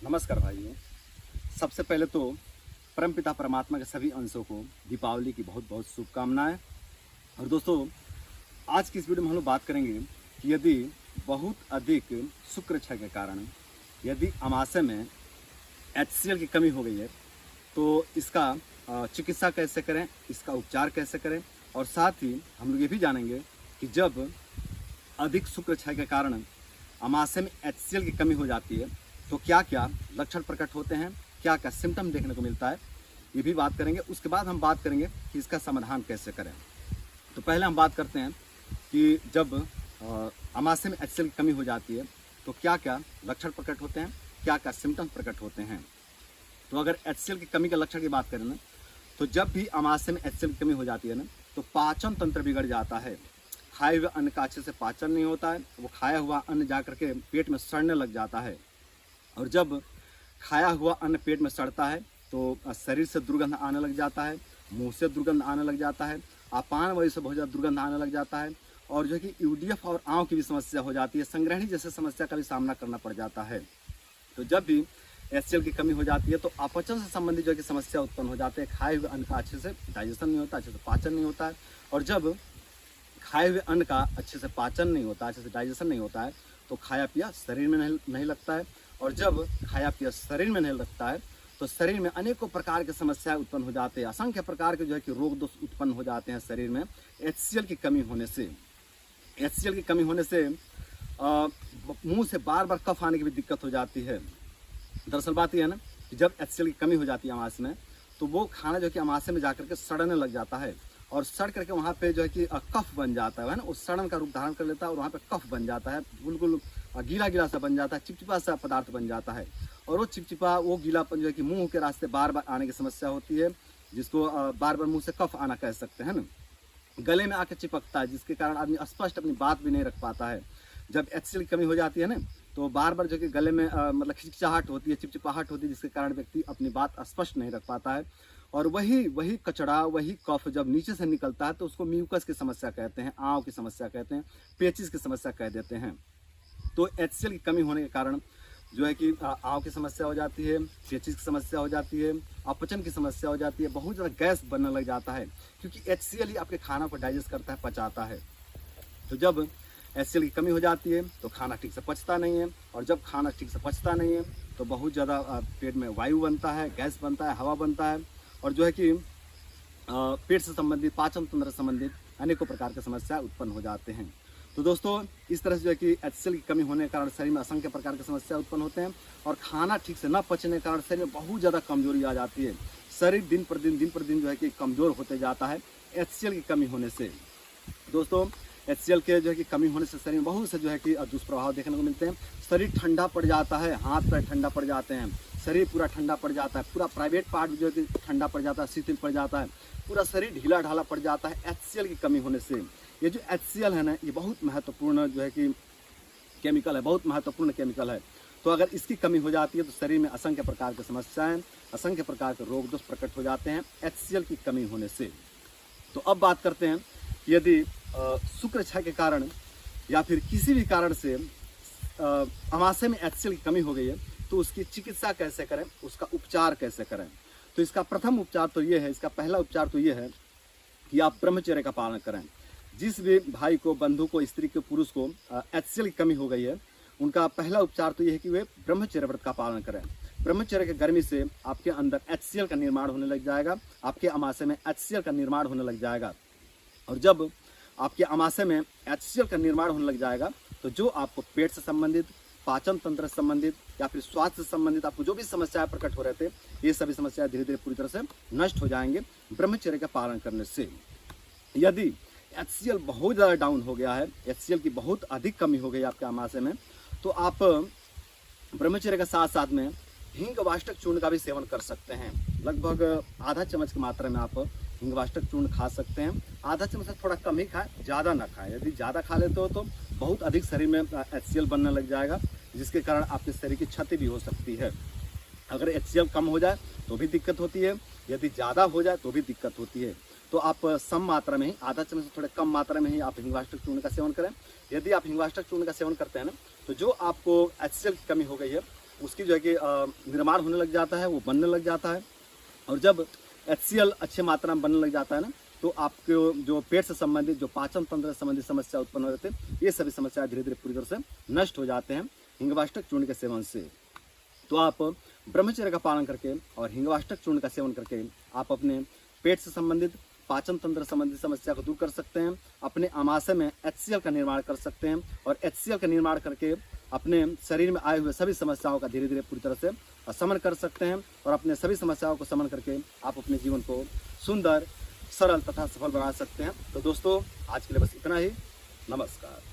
नमस्कार भाइयों। सबसे पहले तो परमपिता परमात्मा के सभी अंशों को दीपावली की बहुत बहुत शुभकामनाएं। और दोस्तों, आज की इस वीडियो में हम लोग बात करेंगे कि यदि बहुत अधिक शुक्र क्षय के कारण यदि अमाशय में HCl की कमी हो गई है तो इसका चिकित्सा कैसे करें, इसका उपचार कैसे करें, और साथ ही हम लोग ये भी जानेंगे कि जब अधिक शुक्र क्षय के कारण अमाशय में HCl की कमी हो जाती है तो क्या क्या लक्षण प्रकट होते हैं, क्या क्या सिम्टम देखने को मिलता है, ये भी बात करेंगे। उसके बाद हम बात करेंगे कि इसका समाधान कैसे करें। तो पहले हम बात करते हैं कि जब अमाशय में HCl की कमी हो जाती है तो क्या क्या लक्षण प्रकट होते हैं, क्या क्या सिम्टम प्रकट होते हैं। तो अगर HCl की कमी के लक्षण की बात करें ना, तो जब भी अमाशय में HCl की कमी हो जाती है ना, तो पाचन तंत्र बिगड़ जाता है। खाए हुए अन्न का अच्छे से पाचन नहीं होता है, वो खाया हुआ अन्न जा करके पेट में सड़ने लग जाता है। और जब खाया हुआ अन्न पेट में सड़ता है तो शरीर से दुर्गंध आने लग जाता है, मुंह से दुर्गंध आने लग जाता है, अपान वायु से बहुत ज़्यादा दुर्गंध आने लग जाता है, और जो है कि यूडीएफ और आंव की भी समस्या हो जाती है, संग्रहणी जैसे समस्या का भी सामना करना पड़ जाता है। तो जब भी HCl की कमी हो जाती है तो अपचन से संबंधित जो है कि समस्या उत्पन्न हो जाते हैं। खाए हुए अन्न का अच्छे से डाइजेशन नहीं होता, अच्छे से पाचन नहीं होता है, और जब खाए हुए अन्न का अच्छे से पाचन नहीं होता, अच्छे से डाइजेशन नहीं होता है, तो खाया पिया शरीर में नहीं लगता है, और जब खाया पिया शरीर में नहीं लगता है तो शरीर में अनेकों प्रकार की समस्याएं उत्पन्न हो जाते हैं। असंख्य प्रकार के जो है कि रोग दोष उत्पन्न हो जाते हैं शरीर में HCl की कमी होने से। HCl की कमी होने से मुंह से बार बार कफ आने की भी दिक्कत हो जाती है। दरअसल बात यह है ना कि जब HCl की कमी हो जाती है अमाशय में, तो वो खाना जो है कि अमाशय में जाकर के सड़ने लग जाता है, और सड़ करके वहाँ पे जो है कि कफ बन जाता है ना, उस सड़न का रूप धारण कर लेता है, और वहाँ पे कफ बन जाता है, बिल्कुल गीला गीला सा बन जाता है, चिपचिपा सा पदार्थ बन जाता है। और वो चिपचिपा वो गीलापन जो है कि मुंह के रास्ते बार बार आने की समस्या होती है, जिसको बार बार मुंह से कफ आना कह सकते हैं ना। गले में आके चिपकता है, जिसके कारण आदमी स्पष्ट अपनी बात भी नहीं रख पाता है। जब HCl की कमी हो जाती है ना, तो बार बार जो कि गले में मतलब खिचखिचाहट होती है, चिपचिपाहट होती है, जिसके कारण व्यक्ति अपनी बात स्पष्ट नहीं रख पाता है। और वही कचड़ा, वही कफ जब नीचे से निकलता है तो उसको म्यूकस की समस्या कहते हैं, आंव की समस्या कहते हैं, पेचिस की समस्या कह देते हैं। तो HCl की कमी होने के कारण जो है कि आंव की समस्या हो जाती है, पेचिस की समस्या हो जाती है, अपचन की समस्या हो जाती है, बहुत ज़्यादा गैस बनने लग जाता है, क्योंकि HCl ही आपके खाना को डाइजेस्ट करता है, पचाता है। तो जब HCl की कमी हो जाती है तो खाना ठीक से पचता नहीं है, और जब खाना ठीक से पचता नहीं है तो बहुत ज़्यादा पेट में वायु बनता है, गैस बनता है, हवा बनता है, और जो है कि पेट से संबंधित, पाचन तंत्र से संबंधित अनेकों प्रकार की समस्या उत्पन्न हो जाते हैं। तो दोस्तों, इस तरह से जो है कि HCl की कमी होने के कारण शरीर में असंख्य प्रकार की समस्या उत्पन्न होते हैं, और खाना ठीक से न पचने के कारण शरीर में बहुत ज़्यादा कमजोरी आ जाती है। शरीर दिन पर दिन जो है कि कमज़ोर होते जाता है HCl की कमी होने से। दोस्तों, HCl के जो है कि कमी होने से शरीर में बहुत से जो है कि दुष्प्रभाव देखने को मिलते हैं। शरीर ठंडा पड़ जाता है, हाथ पैर ठंडा पड़ जाते हैं, शरीर पूरा ठंडा पड़ जाता है, पूरा प्राइवेट पार्ट जो है कि ठंडा पड़ जाता है, शिथिल पड़ जाता है, पूरा शरीर ढीला ढाला पड़ जाता है HCl की कमी होने से। ये जो HCl है ना, ये बहुत महत्वपूर्ण जो है कि केमिकल है, बहुत महत्वपूर्ण केमिकल है। तो अगर इसकी कमी हो जाती है तो शरीर में असंख्य प्रकार की समस्याएं, असंख्य प्रकार के रोग दोष प्रकट हो जाते हैं HCl की कमी होने से। तो अब बात करते हैं कि यदि शुक्र क्षय के कारण या फिर किसी भी कारण से अमाशय में HCl की कमी हो गई है तो उसकी चिकित्सा कैसे करें, उसका उपचार कैसे करें। तो इसका प्रथम उपचार तो ये है, इसका पहला उपचार तो ये है कि आप ब्रह्मचर्य का पालन करें। जिस भी भाई को, बंधु को, स्त्री को, पुरुष को HCl की कमी हो गई है, उनका पहला उपचार तो ये है कि वे ब्रह्मचर्य व्रत का पालन करें। ब्रह्मचर्य के गर्मी से आपके अंदर HCl का निर्माण होने लग जाएगा, आपके अमाशय में HCl का निर्माण होने लग जाएगा। और जब आपके अमाशय में HCl का निर्माण होने लग जाएगा तो जो आपको पेट से संबंधित, पाचन तंत्र से संबंधित या फिर स्वास्थ्य से संबंधित आपको जो भी समस्याएं प्रकट हो रहे थे, ये सभी समस्याएं धीरे धीरे पूरी तरह से नष्ट हो जाएंगे ब्रह्मचर्य का पालन करने से। यदि HCl बहुत ज़्यादा डाउन हो गया है, HCl की बहुत अधिक कमी हो गई आपके अमाशय में, तो आप ब्रह्मचर्य के साथ साथ में हींग वाष्टक चूर्ण का भी सेवन कर सकते हैं। लगभग आधा चम्मच की मात्रा में आप हींग वाष्टक चूर्ण खा सकते हैं। आधा चम्मच से थोड़ा कम ही खाएं, ज़्यादा ना खाएं। यदि ज़्यादा खा लेते हो तो बहुत अधिक शरीर में HCl बनने लग जाएगा, जिसके कारण आपके शरीर की क्षति भी हो सकती है। अगर HCl कम हो जाए तो भी दिक्कत होती है, यदि ज़्यादा हो जाए तो भी दिक्कत होती है। तो आप सम मात्रा में ही, आधा चम्मच से थोड़े कम मात्रा में ही आप हिंगवाष्टक चूर्ण का सेवन करें। यदि आप हिंगवाष्टक चूर्ण का सेवन करते हैं ना, तो जो आपको HCl की कमी हो गई है उसकी जो है कि निर्माण होने लग जाता है, वो बनने लग जाता है। और जब HCl अच्छे मात्रा में बनने लग जाता है ना, तो आपके जो पेट से संबंधित, जो पाचन तंत्र से संबंधित समस्या उत्पन्न हो जाते हैं, ये सभी समस्या धीरे धीरे पूरी तरह से नष्ट हो जाते हैं हिंगवाष्टक चूर्ण के सेवन से। तो आप ब्रह्मचर्य का पालन करके और हिंगवाष्टक चूर्ण का सेवन करके आप अपने पेट से संबंधित, पाचन तंत्र संबंधित समस्या को दूर कर सकते हैं। अपने आमाशय में HCl का निर्माण कर सकते हैं और HCl का निर्माण करके अपने शरीर में आए हुए सभी समस्याओं का धीरे धीरे पूरी तरह से शमन कर सकते हैं। और अपने सभी समस्याओं को शमन करके आप अपने जीवन को सुंदर, सरल तथा सफल बना सकते हैं। तो दोस्तों, आज के लिए बस इतना ही। नमस्कार।